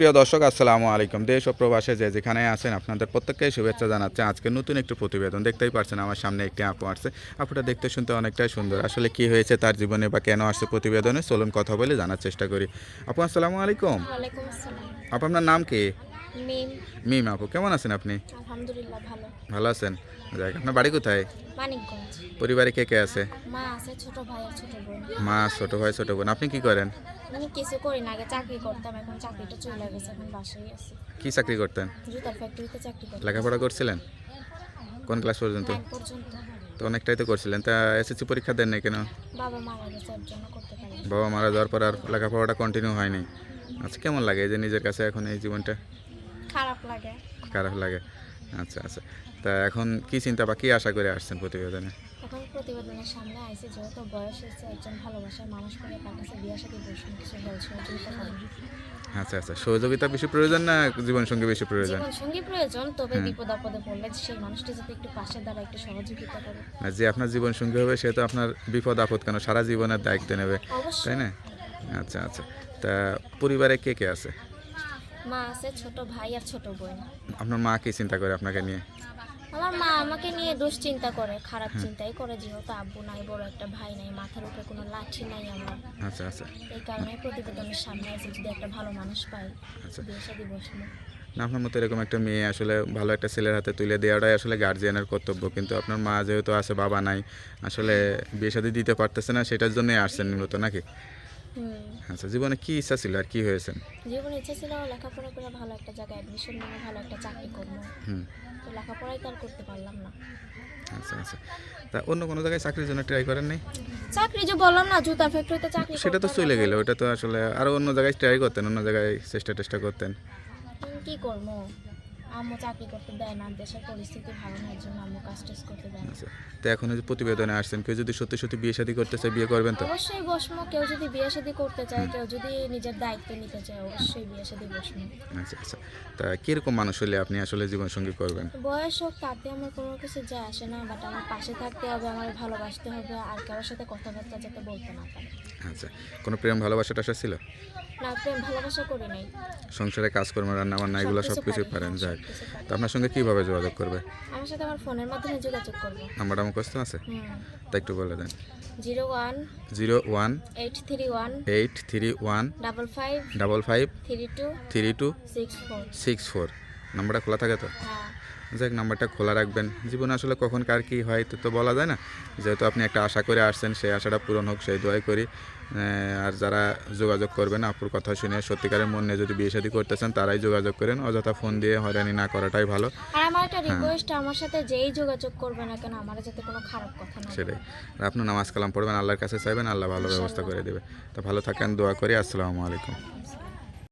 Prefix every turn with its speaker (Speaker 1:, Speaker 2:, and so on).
Speaker 1: প্রিয় দর্শক আসসালামু আলাইকুম। দেশ ও প্রবাসে যে যেখানে আছেন আপনাদের প্রত্যেককেই শুভেচ্ছা জানাচ্ছে। আজকে নতুন একটি প্রতিবেদন দেখতেই পাচ্ছেন, আমার সামনে একটি আপু আসছে। আপুটা দেখতে শুনতে অনেকটাই সুন্দর। আসলে কি হয়েছে তার জীবনে বা কেন আসছে প্রতিবেদনে, চলুন কথা বলে জানার চেষ্টা করি। আপু আসসালামু আলাইকুম।
Speaker 2: ওয়ালাইকুম আসসালাম।
Speaker 1: আপু আপনার নাম কি?
Speaker 2: মিম।
Speaker 1: মিম আপু, কেমন আছেন আপনি?
Speaker 2: আলহামদুলিল্লাহ ভালো।
Speaker 1: ভালো আছেন? যাক, আপনার বাড়ি কোথায়?
Speaker 2: মানিকগঞ্জ।
Speaker 1: পরিবারে কে কে আছে?
Speaker 2: মা আছে, ছোট ভাই আর ছোট বোন।
Speaker 1: মা, ছোট ভাই, ছোট বোন। আপনি কি করেন?
Speaker 2: আমি কিছু করি না, আগে চাকরি করতাম, এখন চাকরিটা চলে গেছে, এখন বাসায় আছি।
Speaker 1: কি চাকরি করতেন?
Speaker 2: জুতার ফ্যাক্টরিতে চাকরি করতাম।
Speaker 1: লেখাপড়া করছিলেন? কোন ক্লাস পর্যন্ত?
Speaker 2: 9 পর্যন্ত।
Speaker 1: তো অনেকটাই তো করছিলেন, তা এসএসসি পরীক্ষা দেন নাই কেন?
Speaker 2: বাবা মারা গেছে, এর জন্য করতে পারি।
Speaker 1: বাবা মারা যাওয়ার পর আর লেখাপড়াটা কন্টিনিউ হয়নি। আচ্ছা, কেমন লাগে এই যে নিজের কাছে এখন এই জীবনটা?
Speaker 2: খারাপ লাগে।
Speaker 1: খারাপ লাগে। আচ্ছা আচ্ছা, তা এখন কি চিন্তা বা কি আশা করে আসছেন প্রতিবেদনে?
Speaker 2: এখন প্রতিবেদনের সামনে আইছে, যেহেতু বয়স হয়েছে, একজন ভালোবাসার মানুষ পেলে তার কাছে বিয়ে শাদী বসুন, কিছু বলছে সহযোগিতা করেন।
Speaker 1: আচ্ছা আচ্ছা, সহযোগিতা বেশি প্রয়োজন না জীবনসঙ্গী বেশি প্রয়োজন?
Speaker 2: জীবন সঙ্গী প্রয়োজন, তবে
Speaker 1: হ্যাঁ।
Speaker 2: বিপদ আপদে পড়লে সেই মানুষটি যাতে একটু পাশে দাঁড়ায়, একটু সহযোগিতা করে।
Speaker 1: না, যে আপনার জীবনসঙ্গী হবে সে তো আপনার বিপদ আপদ কেন সারা জীবনের দায়িত্ব নেবে, তাই
Speaker 2: অবশ্যই।
Speaker 1: না? আচ্ছা আচ্ছা, তা পরিবারে কে কে আছে?
Speaker 2: মা আছে, ছোট ভাই আর ছোট বোন।
Speaker 1: আপনার মা কি চিন্তা করে আপনাকে নিয়ে?
Speaker 2: আমার মা আমাকে নিয়ে দুশ্চিন্তা করে, খারাপ চিন্তাই করে, যেহেতু আব্বু নাই, বড় একটা ভাই নাই, মাথার উপরে কোনো লাঠি নাই আমার।
Speaker 1: আচ্ছা আচ্ছা
Speaker 2: এই কারণে প্রতিবেদনের সামনে আছে, যদি একটা ভালো মানুষ পাই
Speaker 1: আচ্ছা,
Speaker 2: বিয়ে শাদী বসবো।
Speaker 1: না আপনার মতো এরকম একটা মেয়ে আসলে ভালো একটা ছেলের হাতে তুলে দেওয়াটাই আসলে গার্জিয়ানের কর্তব্য, কিন্তু আপনার মা যেহেতু আছে, বাবা নাই, আসলে বিয়ে শাদী দিতে পারতেছে না, সেটার জন্যই আসছেন মূলত নাকি? আচ্ছা, জীবনে কি ইচ্ছা ছিল আর কি হয়েছেন?
Speaker 2: জীবনে ইচ্ছে ছিল লেখাপড়া করে ভালো একটা জায়গায় অ্যাডমিশন নিয়ে ভালো একটা চাকরি করবো,
Speaker 1: হুম।
Speaker 2: তো লেখাপড়াই তো আর করতে পারলাম না।
Speaker 1: আচ্ছা আচ্ছা, তা অন্য কোনো জায়গায় চাকরির জন্য ট্রাই করেন নাই?
Speaker 2: চাকরি যে বললাম না, জুতা ফ্যাক্টরিতে চাকরি
Speaker 1: সেটা তো
Speaker 2: করতাম,
Speaker 1: চলে
Speaker 2: এখন
Speaker 1: গেল, ওটা তো আসলে আরও অন্য জায়গায় ট্রাই করতেন, অন্য জায়গায় চেষ্টা করতেন।
Speaker 2: কি করবো, আম্মু চাকরি করতে দেয় না, দেশের পরিস্থিতি ভালো না, এর জন্য আম্মু কাজ টাজ করতে দেয় না।
Speaker 1: আচ্ছা, তো এখন এই যে প্রতিবেদনে আসছেন, কেউ যদি সত্যি সত্যি বিয়ে শাদী করতে চায় বিয়ে করবেন তো?
Speaker 2: অবশ্যই বসমো, কেউ যদি বিয়ে শাদী করতে চায়, কেউ যদি নিজের দায়িত্ব নিতে চায়, অবশ্যই বিয়ে শাদী বসমো।
Speaker 1: আচ্ছা আচ্ছা, তা কীরকম মানুষ হলে আপনি আসলে জীবনসঙ্গী করবেন?
Speaker 2: বয়স হোক তাতে আমার কোনো কিছু যায় আসে না, বাট আমার পাশে থাকতে হবে, আমার ভালোবাসতে হবে, আর কারোর সাথে কথাবার্তা যাতে বলতে না পারে।
Speaker 1: আচ্ছা, কোনো প্রেম ভালোবাসা টাসা ছিল?
Speaker 2: না, প্রেম ভালোবাসা করি নাই।
Speaker 1: সংসারে কাজকর্ম রান্নাবান্না এগুলো সব কিছু
Speaker 2: পারি,
Speaker 1: পারেন?
Speaker 2: হ্যাঁ,
Speaker 1: যাক,
Speaker 2: সবকিছু পারি।
Speaker 1: তো আপনার সঙ্গে কীভাবে যোগাযোগ করবে?
Speaker 2: আমার সাথে আমার ফোনের মাধ্যমে যোগাযোগ করবো।
Speaker 1: নাম্বারটা মুখস্থ আছে? তা একটু বলে দেন।
Speaker 2: 01
Speaker 1: 01
Speaker 2: 831
Speaker 1: 831
Speaker 2: 55
Speaker 1: 55
Speaker 2: 32
Speaker 1: 32
Speaker 2: 64।
Speaker 1: 64। নাম্বারটা খোলা থাকে তো?
Speaker 2: হ্যাঁ।
Speaker 1: যাক, নাম্বারটা খোলা রাখবেন। জীবনে আসলে কখন কার কী হয় তো তো বলা যায় না। যেহেতু আপনি একটা আশা করে আসছেন, সেই আশাটা পূরণ হোক সেই দোয়াই করি। আর যারা যোগাযোগ করবেন আপুর কথা শুনে সত্যিকারের মন নিয়ে যদি বিয়ে শাদী করতেছেন, তারাই যোগাযোগ করেন, অযথা ফোন দিয়ে হয়রানি না করাটাই ভালো।
Speaker 2: আর আমার একটা রিকোয়েস্ট, আমার সাথে যেই যোগাযোগ করবে না কেন, আমার যাতে কোনো খারাপ কথা না বলে।
Speaker 1: সেটাই। আর আপনি নামাজ কালাম পড়বেন, আল্লাহর কাছে চাইবেন, আল্লাহ ভালো ব্যবস্থা করে দেবে। তো ভালো থাকেন, দোয়া করি। আসসালামু আলাইকুম।